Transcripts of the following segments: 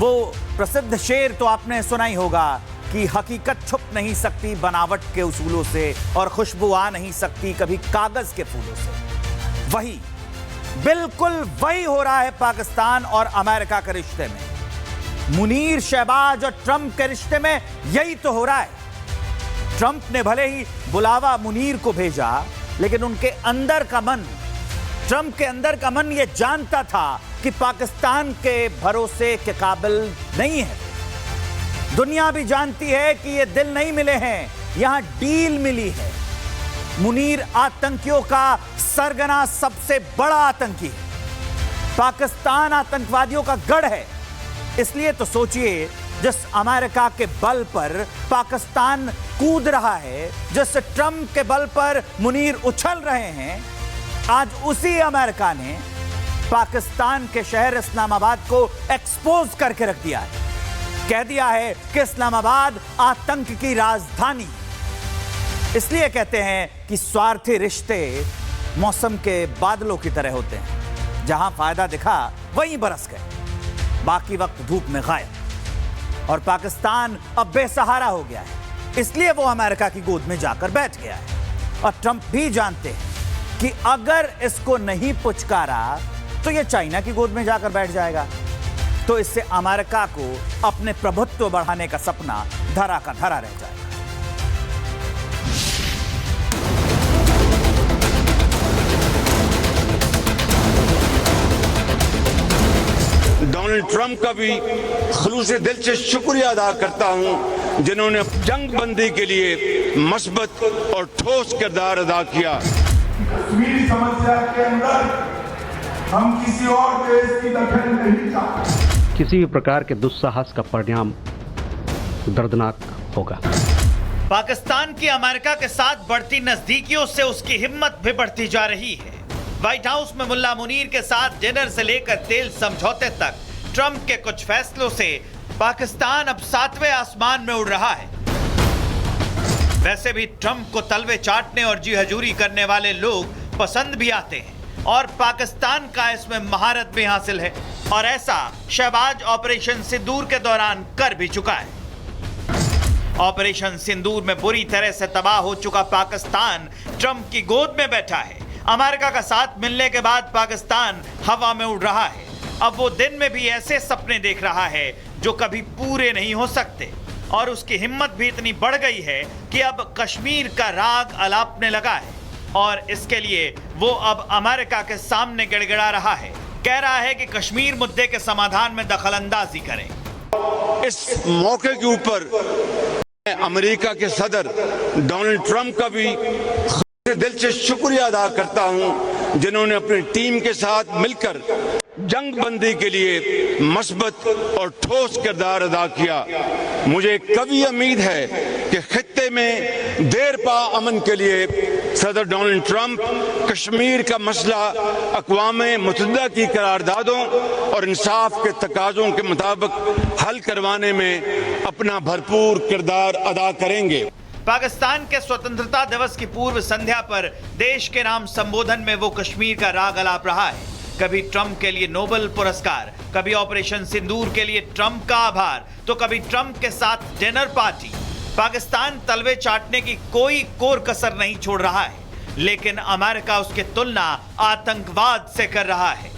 वो प्रसिद्ध शेर तो आपने सुना ही होगा कि हकीकत छुप नहीं सकती बनावट के उसूलों से और खुशबू आ नहीं सकती कभी कागज के फूलों से। वही, बिल्कुल वही हो रहा है पाकिस्तान और अमेरिका के रिश्ते में। मुनीर, शहबाज और ट्रंप के रिश्ते में यही तो हो रहा है। ट्रंप ने भले ही बुलावा मुनीर को भेजा, लेकिन उनके अंदर का मन, ट्रंप के अंदर का मन यह जानता था कि पाकिस्तान के भरोसे के काबिल नहीं है। दुनिया भी जानती है कि ये दिल नहीं मिले हैं, यहां डील मिली है। मुनीर आतंकियों का सरगना सबसे बड़ा आतंकी है। पाकिस्तान आतंकवादियों का गढ़ है। इसलिए तो सोचिए, जिस अमेरिका के बल पर पाकिस्तान कूद रहा है, जिस ट्रंप के बल पर मुनीर उछल रहे हैं, आज उसी अमेरिका ने पाकिस्तान के शहर इस्लामाबाद को एक्सपोज करके रख दिया है। कह दिया है कि इस्लामाबाद आतंक की राजधानी। इसलिए कहते हैं कि स्वार्थी रिश्ते मौसम के बादलों की तरह होते हैं, जहां फायदा दिखा वहीं बरस गए, बाकी वक्त धूप में गायब। और पाकिस्तान अब बेसहारा हो गया है, इसलिए वो अमेरिका की गोद में जाकर बैठ गया है। और ट्रंप भी जानते हैं कि अगर इसको नहीं पुचकारा तो ये चाइना की गोद में जाकर बैठ जाएगा। तो इससे अमेरिका को अपने प्रभुत्व बढ़ाने का सपना धरा का धरा रह जाएगा। डोनाल्ड ट्रंप का भी खुलूस दिल से शुक्रिया अदा करता हूं, जिन्होंने जंग बंदी के लिए मस्बत और ठोस किरदार अदा किया। कश्मीर समस्या के अंदर हम किसी और देश की दखल नहीं चाहते। किसी भी प्रकार के दुस्साहस का परिणाम दर्दनाक होगा। पाकिस्तान की अमेरिका के साथ बढ़ती नजदीकियों से उसकी हिम्मत भी बढ़ती जा रही है। व्हाइट हाउस में मुल्ला मुनीर के साथ डिनर से लेकर तेल समझौते तक ट्रंप के कुछ फैसलों से पाकिस्तान अब 7वें आसमान में उड़ रहा है। वैसे भी ट्रंप को तलवे चाटने और जी हजूरी करने वाले लोग पसंद भी आते हैं और पाकिस्तान का इसमें महारत भी हासिल है, और ऐसा शहबाज ऑपरेशन सिंदूर के दौरान कर भी चुका है। ऑपरेशन सिंदूर में बुरी तरह से तबाह हो चुका पाकिस्तान ट्रंप की गोद में बैठा है। अमेरिका का साथ मिलने के बाद पाकिस्तान हवा में उड़ रहा है। अब वो दिन में भी ऐसे सपने देख रहा है जो कभी पूरे नहीं हो सकते, और उसकी हिम्मत भी इतनी बढ़ गई है कि अब कश्मीर का राग अलापने लगा है, और इसके लिए वो अब अमेरिका के सामने गिड़गिड़ा रहा है। कह रहा है कि कश्मीर मुद्दे के समाधान में दखलंदाजी करें। इस मौके के ऊपर अमेरिका के सदर डोनाल्ड ट्रंप का भी दिल से शुक्रिया अदा करता हूं, जिन्होंने अपनी टीम के साथ मिलकर जंग बंदी के लिए मस्बत और ठोस किरदार अदा किया। मुझे कभी उम्मीद है कि खित्ते में देर पा अमन के लिए सदर डोनाल्ड ट्रंप कश्मीर का मसला अक़वाम मुत्तहिदा की करारदादों और इंसाफ के तकाज़ों के मुताबिक हल करवाने में अपना भरपूर किरदार अदा करेंगे। पाकिस्तान के स्वतंत्रता दिवस की पूर्व संध्या पर देश के नाम संबोधन में वो कश्मीर का राग अलाप रहा है। कभी ट्रंप के लिए नोबेल पुरस्कार, कभी ऑपरेशन सिंदूर के लिए ट्रंप का आभार, तो कभी ट्रंप के साथ डिनर पार्टी। पाकिस्तान तलवे चाटने की कोई कोर कसर नहीं छोड़ रहा है, लेकिन अमेरिका उसकी तुलना आतंकवाद से कर रहा है।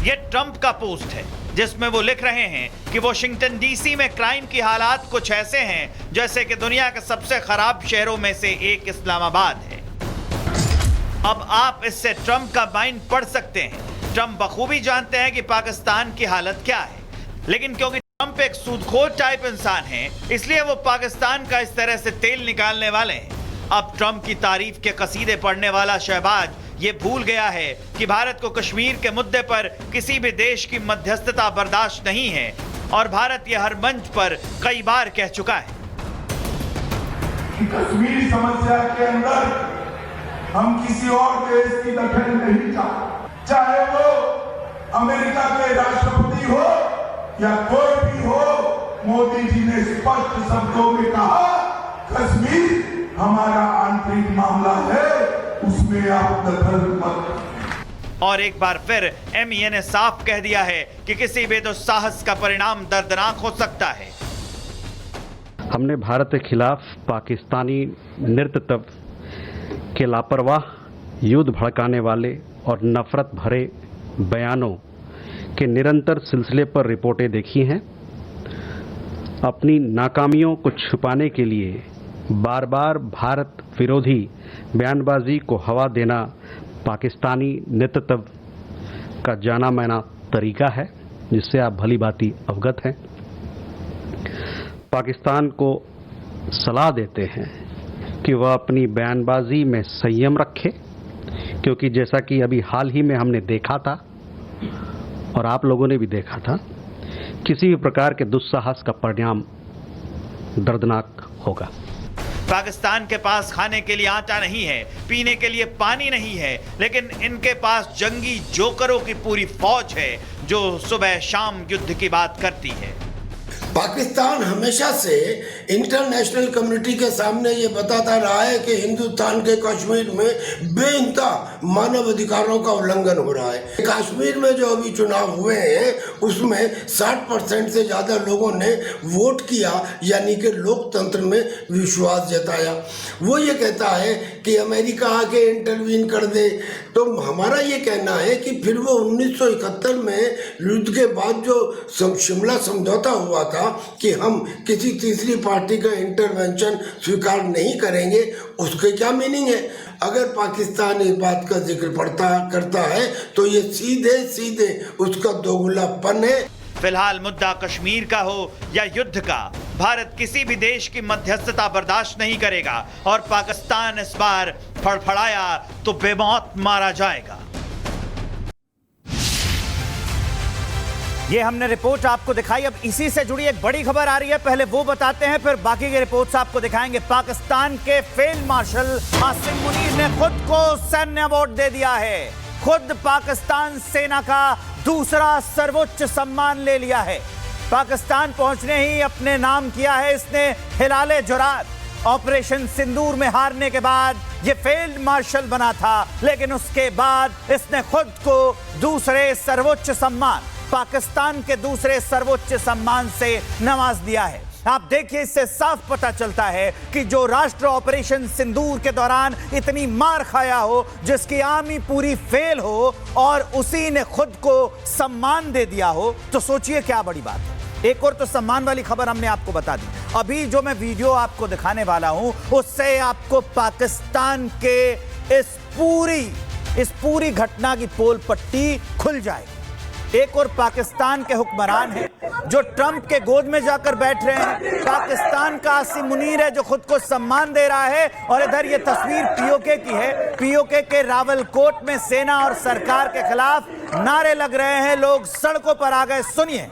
यह ट्रंप का पोस्ट है जिसमें वो लिख रहे हैं कि वॉशिंगटन डीसी में क्राइम की हालात कुछ ऐसे हैं जैसे कि दुनिया के सबसे खराब शहरों में से एक इस्लामाबाद है। अब आप इससे ट्रंप का माइंड पढ़ सकते हैं। ट्रंप बखूबी जानते हैं कि पाकिस्तान की हालत क्या है, लेकिन क्योंकि ट्रंप एक सूदखोर टाइप इंसान है, इसलिए वो पाकिस्तान का इस तरह से तेल निकालने वाले हैं। अब ट्रंप की तारीफ के कसीदे पढ़ने वाला शहबाज ये भूल गया है कि भारत को कश्मीर के मुद्दे पर किसी भी देश की मध्यस्थता बर्दाश्त नहीं है, और भारत यह हर मंच पर कई बार कह चुका है कि कश्मीर समस्या के अंदर हम किसी और देश की दखल नहीं चाहते, चाहे वो अमेरिका के राष्ट्रपति हो या कोई भी हो। मोदी जी ने स्पष्ट शब्दों में कहा, कश्मीर हमारा आंतरिक मामला है, उसमें आप दखल मत। और एक बार फिर MEA ने साफ कह दिया है कि किसी भी दुस्साहस का परिणाम दर्दनाक हो सकता है। हमने भारत के खिलाफ पाकिस्तानी नेतृत्व के लापरवाह, युद्ध भड़काने वाले और नफरत भरे बयानों के निरंतर सिलसिले पर रिपोर्टें देखी हैं। अपनी नाकामियों को छुपाने के लिए बार बार भारत विरोधी बयानबाजी को हवा देना पाकिस्तानी नेतृत्व का जाना माना तरीका है, जिससे आप भली भांति अवगत हैं। पाकिस्तान को सलाह देते हैं कि वह अपनी बयानबाजी में संयम रखे, क्योंकि जैसा कि अभी हाल ही में हमने देखा था और आप लोगों ने भी देखा था, किसी भी प्रकार के दुस्साहस का परिणाम दर्दनाक होगा। पाकिस्तान के पास खाने के लिए आटा नहीं है, पीने के लिए पानी नहीं है, लेकिन इनके पास जंगी जोकरों की पूरी फौज है जो सुबह शाम युद्ध की बात करती है। पाकिस्तान हमेशा से इंटरनेशनल कम्युनिटी के सामने ये बताता रहा है कि हिंदुस्तान के कश्मीर में बेइंतहा मानव अधिकारों का उल्लंघन हो रहा है। कश्मीर में जो अभी चुनाव हुए हैं उसमें 60% से ज़्यादा लोगों ने वोट किया, यानी कि लोकतंत्र में विश्वास जताया। वो ये कहता है कि अमेरिका आके इंटरवीन कर दे, तो हमारा ये कहना है कि फिर वो 1971 में युद्ध के बाद जो शिमला समझौता हुआ था कि हम किसी तीसरी पार्टी का इंटरवेंशन स्वीकार नहीं करेंगे, उसके क्या मीनिंग है? अगर पाकिस्तान इस बात का जिक्र करता है तो ये सीधे सीधे उसका दोगलापन है। फिलहाल मुद्दा कश्मीर का हो या युद्ध का, भारत किसी भी देश की मध्यस्थता बर्दाश्त नहीं करेगा और पाकिस्तान इस बार फड़फड़ाया तो बेमौत मारा जाएगा। ये हमने रिपोर्ट आपको दिखाई। अब इसी से जुड़ी एक बड़ी खबर आ रही है, पहले वो बताते हैं, फिर बाकी के रिपोर्ट्स आपको दिखाएंगे। पाकिस्तान के फील्ड मार्शल आसिम मुनीर ने खुद को सैन्य अवार्ड दे दिया है। खुद पाकिस्तान सेना का दूसरा सर्वोच्च सम्मान ले लिया है। पाकिस्तान पहुंचने ही अपने नाम किया है इसने हिलाले जुरात। ऑपरेशन सिंदूर में हारने के बाद ये फील्ड मार्शल बना था, लेकिन उसके बाद इसने खुद को दूसरे सर्वोच्च सम्मान, पाकिस्तान के दूसरे सर्वोच्च सम्मान से नवाज दिया है। आप देखिए, इससे साफ पता चलता है कि जो राष्ट्र ऑपरेशन सिंदूर के दौरान इतनी मार खाया हो, जिसकी आर्मी पूरी फेल हो और उसी ने खुद को सम्मान दे दिया हो, तो सोचिए क्या बड़ी बात है। एक और तो सम्मान वाली खबर हमने आपको बता दी, अभी जो मैं वीडियो आपको दिखाने वाला हूं उससे आपको पाकिस्तान के इस पूरी घटना की पोल पट्टी खुल जाएगी। एक और पाकिस्तान के हुक्मरान हैं जो ट्रंप के गोद में जाकर बैठ रहे हैं, पाकिस्तान का आसिम मुनीर है जो खुद को सम्मान दे रहा है, और इधर ये तस्वीर पीओके की है। पीओके के रावलकोट में सेना और सरकार के खिलाफ नारे लग रहे हैं, लोग सड़कों पर आ गए। सुनिए।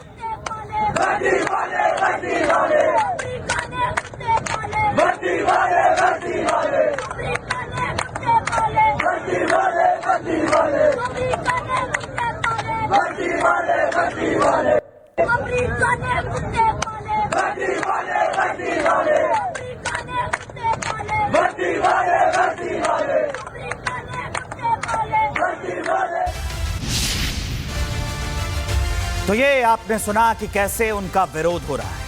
तो ये आपने सुना कि कैसे उनका विरोध हो रहा है।